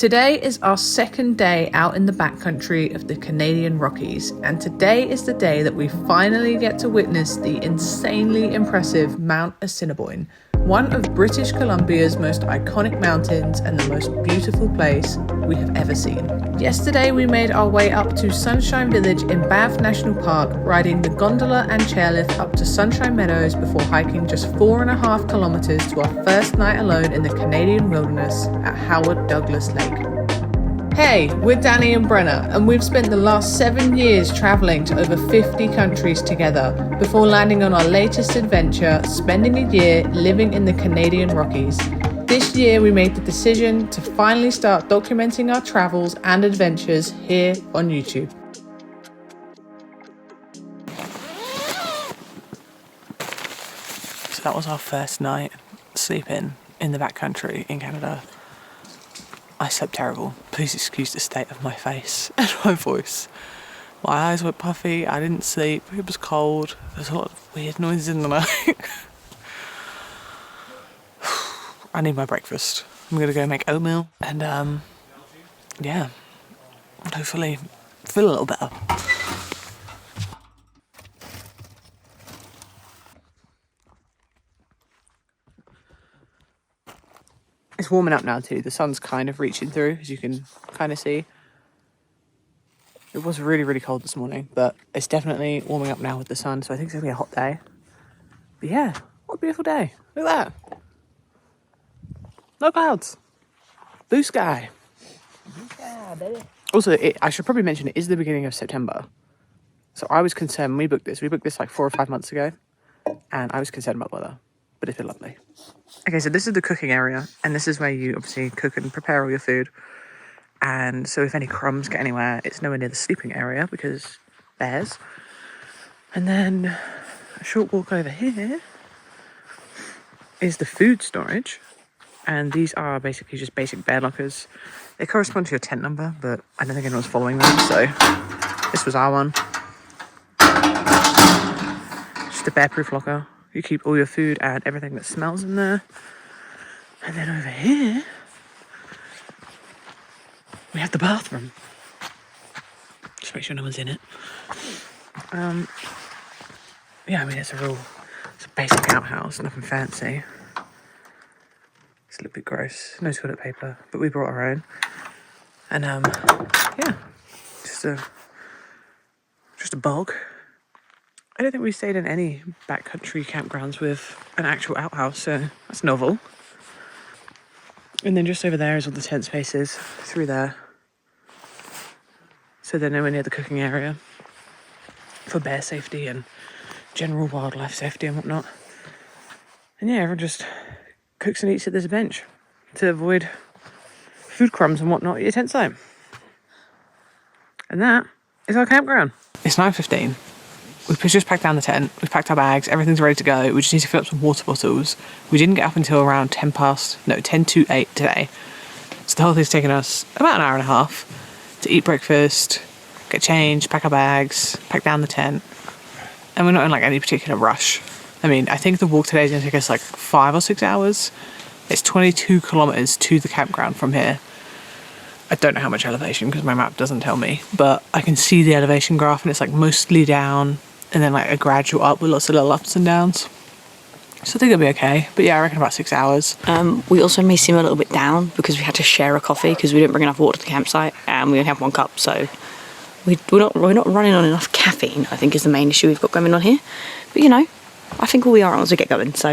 Today is our second day out in the backcountry of the Canadian Rockies, and today is the day that we finally get to witness the insanely impressive Mount Assiniboine, one of British Columbia's most iconic mountains and the most beautiful place we have ever seen. Yesterday we made our way up to Sunshine Village in Banff National Park, riding the gondola and chairlift up to Sunshine Meadows before hiking just 4.5 kilometres to our first night alone in the Canadian wilderness at Howard Douglas Lake. Hey, we're Dani and Brenna, and we've spent the last 7 years travelling to over 50 countries together before landing on our latest adventure, spending a year living in the Canadian Rockies. This year we made the decision to finally start documenting our travels and adventures here on YouTube. So that was our first night sleeping in the backcountry in Canada. I slept terrible. Please excuse the state of my face and my voice. My eyes were puffy, I didn't sleep, it was cold, there's a lot of weird noises in the night. I need my breakfast. I'm gonna go make oatmeal and yeah, hopefully feel a little better. It's warming up now too. The sun's kind of reaching through, as you can kind of see. It was really, really cold this morning, but it's definitely warming up now with the sun, so I think it's gonna be a hot day. But yeah, what a beautiful day. Look at that. No clouds. Blue sky. Yeah, baby. Also, I should probably mention it is the beginning of September. So I was concerned when we booked this. We booked this like 4 or 5 months ago, and I was concerned about weather, but it's been lovely. Okay, so this is the cooking area, and this is where you obviously cook and prepare all your food. And so if any crumbs get anywhere, it's nowhere near the sleeping area because bears. And then a short walk over here is the food storage. And these are basically just basic bear lockers. They correspond to your tent number, but I don't think anyone's following them, so this was our one. Just a bear-proof locker. You keep all your food and everything that smells in there. And then over here, we have the bathroom. Just make sure no one's in it. Yeah, I mean, it's a basic outhouse, nothing fancy. It's a little bit gross, no toilet paper, but we brought our own. And yeah, just a bog. I don't think we've stayed in any backcountry campgrounds with an actual outhouse, so that's novel. And then just over there is all the tent spaces through there. So they're nowhere near the cooking area for bear safety and general wildlife safety and whatnot. And yeah, everyone just cooks and eats at this bench to avoid food crumbs and whatnot at your tent site. And that is our campground. It's 9:15. We've just packed down the tent, we've packed our bags, everything's ready to go. We just need to fill up some water bottles. We didn't get up until around 10 to 8 today. So the whole thing's taken us about an hour and a half to eat breakfast, get changed, pack our bags, pack down the tent. And we're not in like any particular rush. I mean, I think the walk today is going to take us like 5 or 6 hours. It's 22 kilometres to the campground from here. I don't know how much elevation because my map doesn't tell me, but I can see the elevation graph and it's like mostly down and then like a gradual up with lots of little ups and downs. So I think it'll be okay. But yeah, I reckon about 6 hours. We also may seem a little bit down because we had to share a coffee because we didn't bring enough water to the campsite and we only have 1 cup. So we're not running on enough caffeine, I think is the main issue we've got going on here. But you know, I think we'll be alright once we get going, so.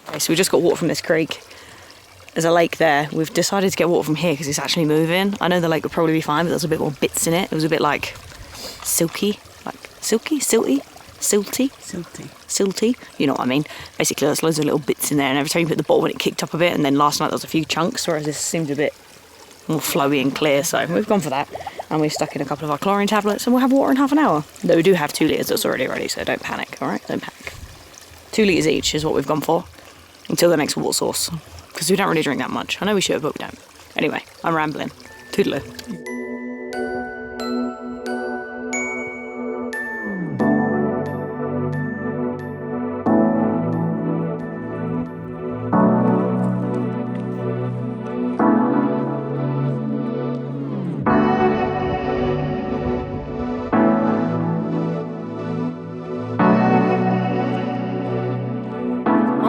Okay, so we just got water from this creek. There's a lake there. We've decided to get water from here because it's actually moving. I know the lake would probably be fine, but there's a bit more bits in it. It was a bit like silty. You know what I mean? Basically, there's loads of little bits in there, and every time you put the bottle in, it kicked up a bit, and then last night there was a few chunks, whereas this seemed a bit more flowy and clear, so we've gone for that. And we've stuck in a couple of our chlorine tablets, and we'll have water in half an hour. Though we do have 2 litres that's already ready, so don't panic, alright? Don't panic. 2 litres each is what we've gone for, until the next water source. Because we don't really drink that much. I know we should, but we don't. Anyway, I'm rambling. Toodaloo.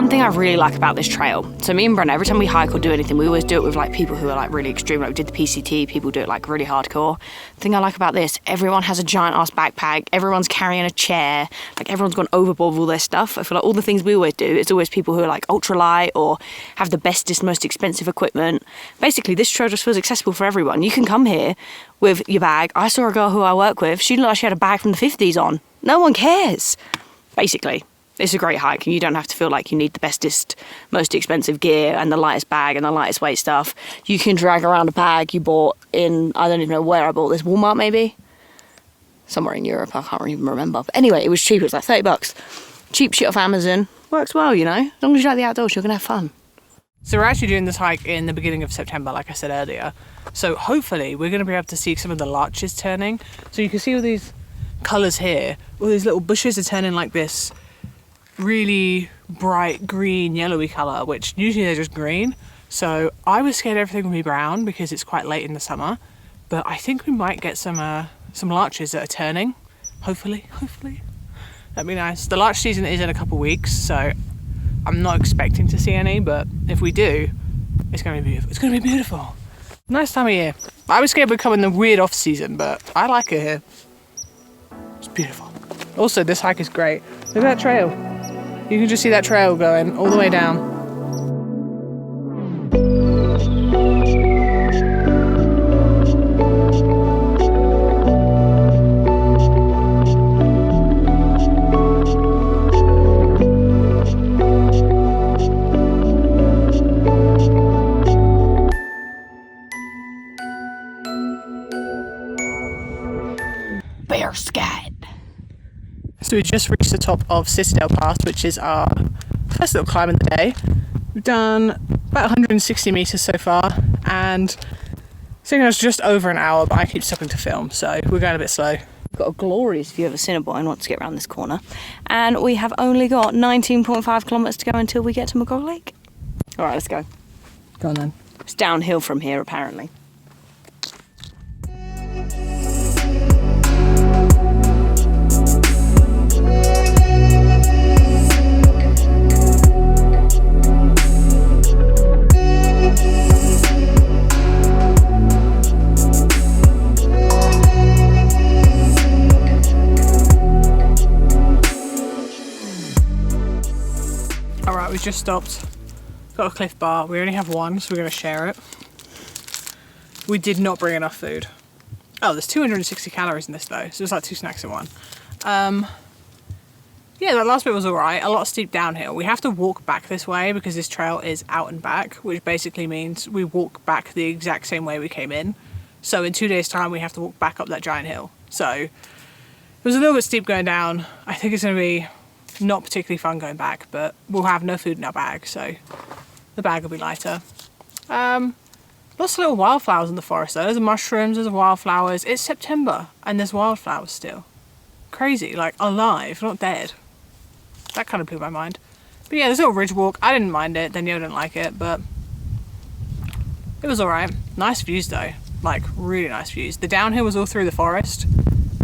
one thing I really like about this trail, so me and Brenna, every time we hike or do anything, we always do it with like people who are like really extreme. Like we did the PCT, people do it like really hardcore. The thing I like about this, everyone has a giant ass backpack, everyone's carrying a chair, like everyone's gone overboard with all their stuff. I feel like all the things we always do, it's always people who are like ultralight or have the bestest, most expensive equipment. Basically, this trail just feels accessible for everyone. You can come here with your bag. I saw a girl who I work with, she looked like she had a bag from the 50s on. No one cares, basically. It's a great hike and you don't have to feel like you need the bestest, most expensive gear and the lightest bag and the lightest weight stuff. You can drag around a bag you bought in, I don't even know where I bought this, Walmart maybe? Somewhere in Europe, I can't even remember. But anyway, it was cheap, it was like 30 bucks. Cheap shit off Amazon. Works well, you know. As long as you like the outdoors, you're gonna have fun. So we're actually doing this hike in the beginning of September, like I said earlier. So hopefully we're gonna be able to see some of the larches turning. So you can see all these colours here, all these little bushes are turning like this really bright green yellowy colour, which usually they're just green. So I was scared everything would be brown because it's quite late in the summer, but I think we might get some larches that are turning, hopefully. That'd be nice. The larch season is in a couple weeks, so I'm not expecting to see any, but if we do, it's gonna be beautiful. It's gonna be beautiful. Nice time of year. I was scared we'd come in the weird off season, but I like it here. It's beautiful. Also, this hike is great. Look at that trail. You can just see that trail going all the way down. Bear scat. So we just reached the top of Citadel Pass, which is our first little climb of the day. We've done about 160 metres so far, and it's taken us just over an hour, but I keep stopping to film, so we're going a bit slow. We've got a glorious view of Assiniboine once we get around this corner, and we have only got 19.5 kilometres to go until we get to Magog Lake. All right, let's go. Go on then. It's downhill from here, apparently. We just stopped, got a Cliff Bar. We only have one, so we're going to share it. We did not bring enough food. Oh, there's 260 calories in this though, so it's like 2 snacks in one. Yeah, that last bit was alright. A lot of steep downhill. We have to walk back this way because this trail is out and back, which basically means we walk back the exact same way we came in. So in 2 days' time, we have to walk back up that giant hill. So it was a little bit steep going down. I think it's going to be not particularly fun going back, but we'll have no food in our bag, so the bag will be lighter. Lots of little wildflowers in the forest though. There's mushrooms, there's wildflowers. It's September and there's wildflowers still. Crazy, like alive, not dead. That kind of blew my mind. But yeah, there's a little ridge walk. I didn't mind it, Danielle didn't like it, but it was alright. Nice views though, like really nice views. The downhill was all through the forest,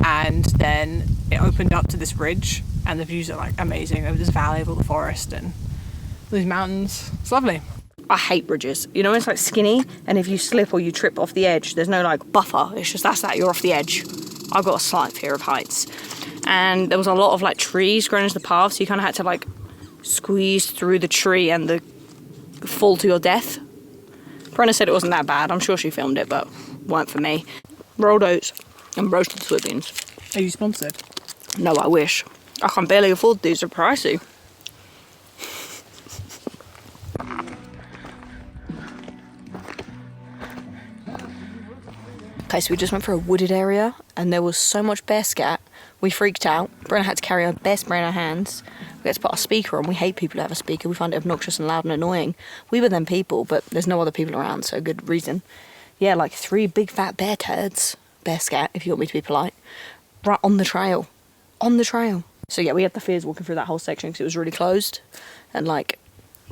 and then it opened up to this ridge, and the views are like amazing over this valley of all the forest and these mountains. It's lovely. I hate bridges. You know, it's like skinny, and if you slip or you trip off the edge, there's no like buffer. It's just that you're off the edge. I've got a slight fear of heights. And there was a lot of like trees growing into the path, so you kind of had to like squeeze through the tree and fall to your death. Brenna said it wasn't that bad. I'm sure she filmed it, but weren't for me. Rolled oats and roasted soybeans. Are you sponsored? No, I wish. I can barely afford these, they're pricey. Okay, so we just went for a wooded area and there was so much bear scat, we freaked out. Brenna had to carry our bear spray in our hands. We had to put our speaker on. We hate people who have a speaker. We find it obnoxious and loud and annoying. We were them people, but there's no other people around, so good reason. Yeah, like 3 big fat bear turds, bear scat, if you want me to be polite, right on the trail. On the trail. So yeah, we had the fears walking through that whole section because it was really closed and like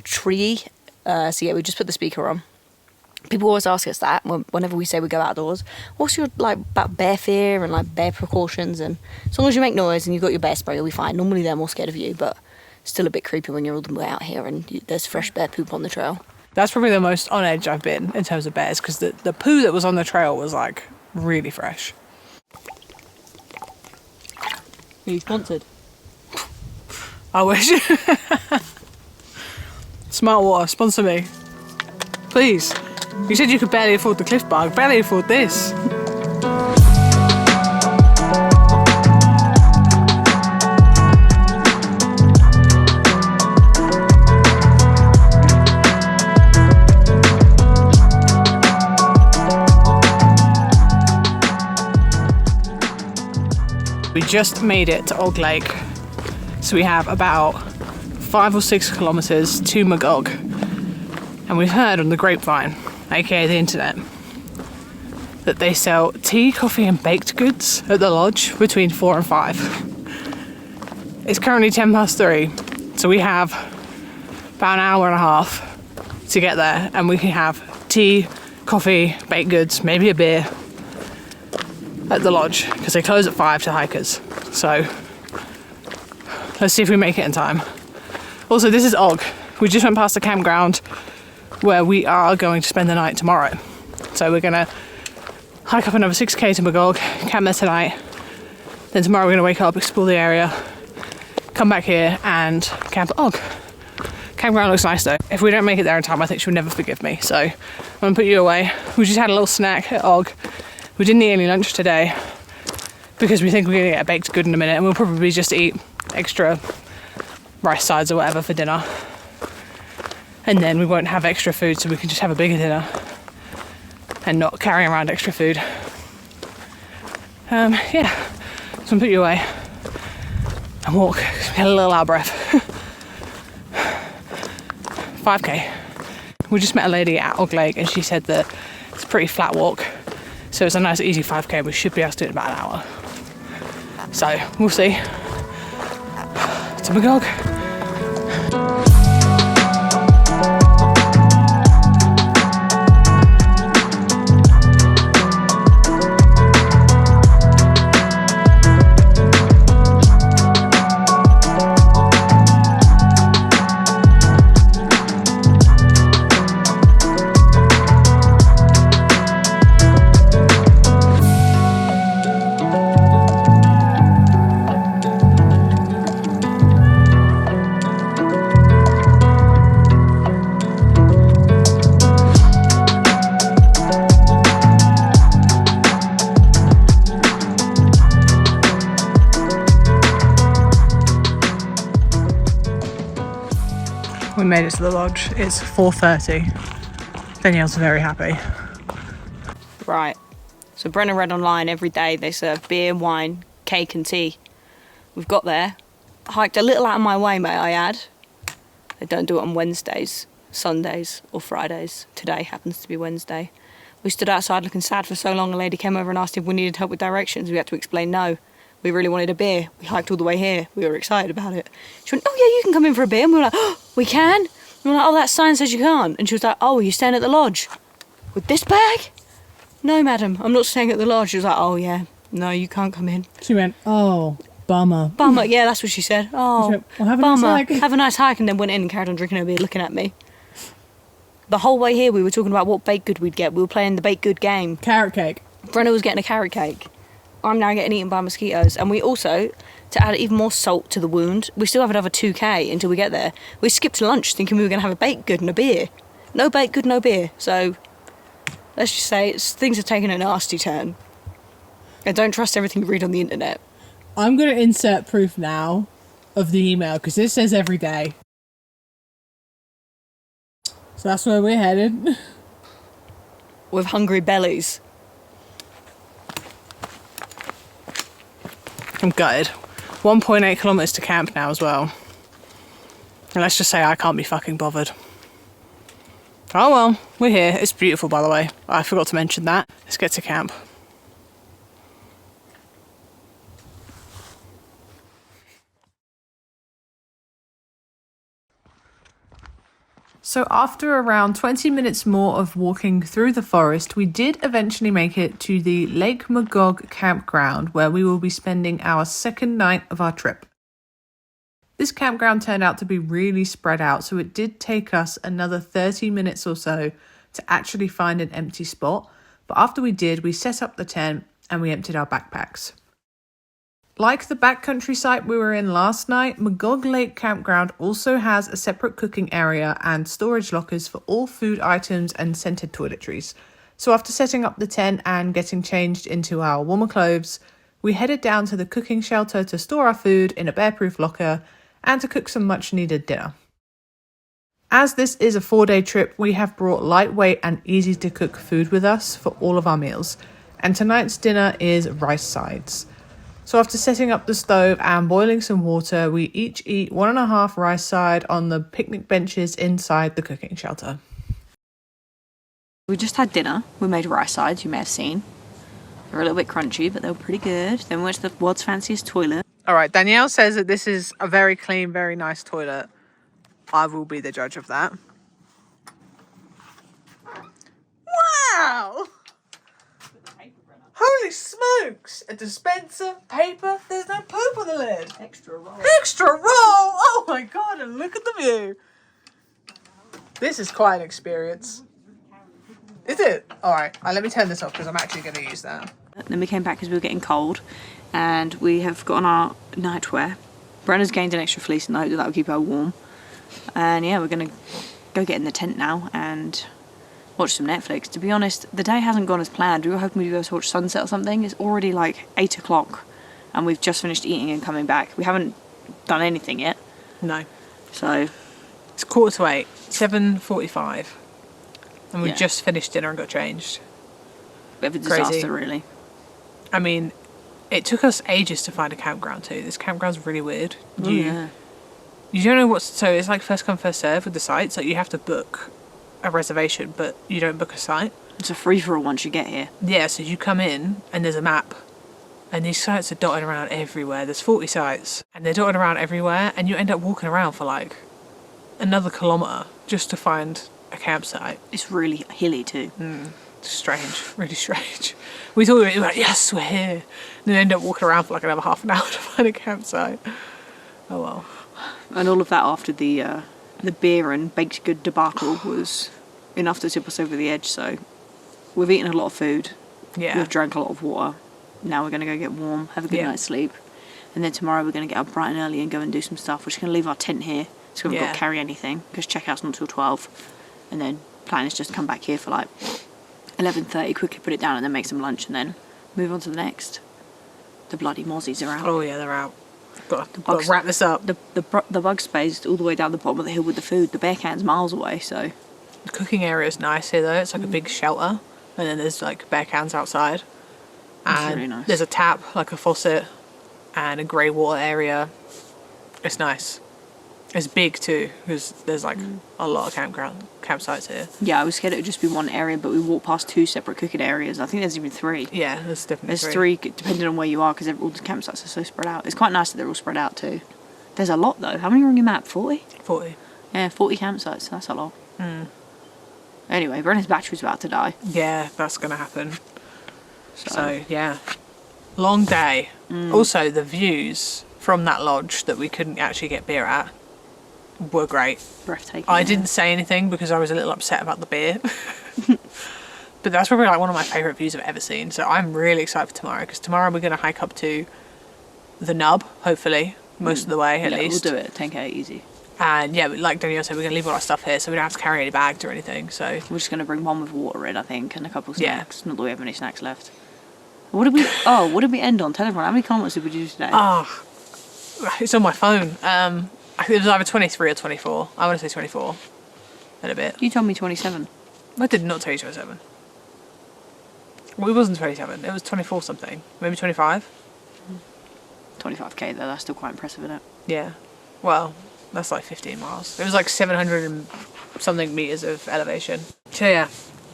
tree. So yeah, we just put the speaker on. People always ask us that whenever we say we go outdoors. What's your like about bear fear and like bear precautions? And as long as you make noise and you've got your bear spray, you'll be fine. Normally they're more scared of you, but still a bit creepy when you're all the way out here and there's fresh bear poop on the trail. That's probably the most on edge I've been in terms of bears, because the poo that was on the trail was like really fresh. Are you sponsored? I wish. Smart Water, sponsor me. Please. You said you could barely afford the Cliff Bar. I barely afford this. We just made it to Og Lake, so we have about 5 or 6 kilometres to Magog, and we've heard on the grapevine, aka the internet, that they sell tea, coffee and baked goods at the lodge between 4 and 5. It's currently 3:10, so we have about an hour and a half to get there, and we can have tea, coffee, baked goods, maybe a beer at the lodge, because they close at 5 to hikers. So let's see if we make it in time. Also, this is Og. We just went past the campground where we are going to spend the night tomorrow. So we're gonna hike up another 6k to Magog, camp there tonight. Then tomorrow we're gonna wake up, explore the area, come back here and camp at Og. Campground looks nice though. If we don't make it there in time, I think she'll never forgive me. So I'm gonna put you away. We just had a little snack at Og. We didn't eat any lunch today because we think we're going to get a baked good in a minute, and we'll probably just eat extra rice sides or whatever for dinner. And then we won't have extra food, so we can just have a bigger dinner and not carry around extra food. Yeah, so I'm going to put you away and walk, because we get a little out of breath. 5k. We just met a lady at Og Lake and she said that it's a pretty flat walk. So it's a nice easy 5k, we should be able to do it in about an hour. So, we'll see. To Magog. We made it to the lodge. It's 4:30. Danielle's very happy. Right. So Brenna read online every day they serve beer, wine, cake and tea. We've got there. Hiked a little out of my way, may I add. They don't do it on Wednesdays, Sundays or Fridays. Today happens to be Wednesday. We stood outside looking sad for so long. A lady came over and asked if we needed help with directions. We had to explain no. We really wanted a beer. We hiked all the way here. We were excited about it. She went, oh yeah, you can come in for a beer. And we were like, oh, we can? And we were like, oh, that sign says you can't. And she was like, oh, are you staying at the lodge? With this bag? No, madam, I'm not staying at the lodge. She was like, oh yeah, no, you can't come in. She went, oh, bummer. Bummer, yeah, that's what she said. Oh, she went, well, have a bummer. nice hike. Have a nice hike, and then went in and carried on drinking her beer, looking at me. The whole way here, we were talking about what baked good we'd get. We were playing the baked good game. Carrot cake. Brenna was getting a carrot cake. I'm now getting eaten by mosquitoes. And we also, to add even more salt to the wound, we still have another 2k until we get there. We skipped lunch thinking we were going to have a baked good and a beer. No baked good, no beer. So, let's just say things are taking a nasty turn. I don't trust everything you read on the internet. I'm going to insert proof now of the email, because this says every day. So that's where we're headed. With hungry bellies. I'm gutted. 1.8 kilometres to camp now as well. And let's just say I can't be fucking bothered. Oh well, we're here. It's beautiful, by the way. I forgot to mention that. Let's get to camp. So after around 20 minutes more of walking through the forest, we did eventually make it to the Lake Magog Campground, where we will be spending our second night of our trip. This campground turned out to be really spread out, so it did take us another 30 minutes or so to actually find an empty spot. But after we did, we set up the tent and we emptied our backpacks. Like the backcountry site we were in last night, Magog Campground also has a separate cooking area and storage lockers for all food items and scented toiletries. So after setting up the tent and getting changed into our warmer clothes, we headed down to the cooking shelter to store our food in a bear-proof locker and to cook some much-needed dinner. As this is a 4-day trip, we have brought lightweight and easy-to-cook food with us for all of our meals, and tonight's dinner is rice sides. So after setting up the stove and boiling some water, we each eat 1.5 rice side on the picnic benches inside the cooking shelter. We just had dinner. We made rice sides, you may have seen. They were a little bit crunchy, but they were pretty good. Then we went to the world's fanciest toilet. All right, Danielle says that this is a very clean, very nice toilet. I will be the judge of that. Wow! Holy smokes! A dispenser, paper, there's no poop on the lid. Extra roll. Extra roll! Oh my god, and look at the view. This is quite an experience. Is it? Alright, let me turn this off because I'm actually going to use that. Then we came back because we were getting cold and we have got on our nightwear. Brenna's gained an extra fleece in the hope that will keep her warm. And yeah, we're going to go get in the tent now and watch some Netflix. To be honest, the day hasn't gone as planned. We were hoping we'd be able to watch sunset or something. It's already like 8 o'clock and we've just finished eating and coming back. We haven't done anything yet. No. So it's 7:45, 7:45. And we just finished dinner and got changed. Bit of a disaster, really. I mean, it took us ages to find a campground too. This campground's really weird. You don't know what's... So it's like first come, first serve with the sites. Like you have to book a reservation, but you don't book a site. It's a free-for-all once you get here. Yeah, so you come in and there's a map. And these sites are dotted around everywhere. There's 40 sites. And they're dotted around everywhere. And you end up walking around for like another kilometre just to find a campsite. It's really hilly too. Strange, really strange. We thought we were like, yes, we're here. And then end up walking around for like another half an hour to find a campsite. Oh well. And all of that after the beer and baked good debacle was enough to tip us over the edge. So we've eaten a lot of food. Yeah. We've drank a lot of water. Now we're going to go get warm, have a good night's sleep. And then tomorrow we're going to get up bright and early and go and do some stuff. We're just going to leave our tent here so we haven't got to carry anything because checkout's not till 12. And then plan is just come back here for like 11:30, quickly put it down and then make some lunch and then move on to the next. The bloody mozzies are out. Oh yeah, they're out. Got to wrap this up. The bug spaced all the way down the bottom of the hill with the food. The bear can's miles away, so... The cooking area is nice here though. It's like a big shelter and then there's like bear cans outside. And really nice. There's a tap, like a faucet, and a grey water area. It's nice. It's big too, because there's like a lot of campsites here. Yeah, I was scared it would just be one area, but we walked past 2 separate cooking areas. I think there's even 3. Yeah, there's definitely There's 3, depending on where you are, because all the campsites are so spread out. It's quite nice that they're all spread out too. There's a lot though. How many are on your map? 40? 40. Yeah, 40 campsites. That's a lot. Anyway, Brenna's battery's about to die. Yeah, that's going to happen. So, yeah. Long day. Also, the views from that lodge that we couldn't actually get beer at were great. Breathtaking. I didn't say anything because I was a little upset about the beer. But that's probably like one of my favourite views I've ever seen. So I'm really excited for tomorrow because tomorrow we're going to hike up to the Nub, hopefully, most of the way at least. We'll do it 10k easy. And yeah, like Danielle said, we're going to leave all our stuff here so we don't have to carry any bags or anything. So we're just going to bring one with water in, I think, and a couple of snacks. Not that we have any snacks left. What did we end on? Tell everyone, how many kilometres did we do today? It's on my phone. I think it was either 23 or 24. I want to say 24 in a bit. You told me 27. I did not tell you 27. Well, it wasn't 27. It was 24 something. Maybe 25. 25k though, that's still quite impressive, isn't it? Yeah. Well, that's like 15 miles. It was like 700 and something meters of elevation. So yeah,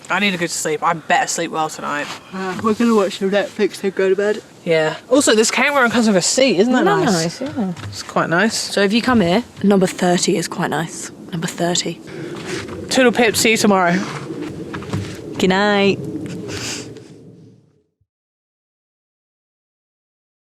I need a good sleep. I better sleep well tonight. We're going to watch some Netflix and go to bed. Yeah. Also, this campground comes with a seat, isn't that nice? Yeah. It's quite nice. So if you come here, number 30 is quite nice. Number 30. Toodle pip, see you tomorrow. Good night.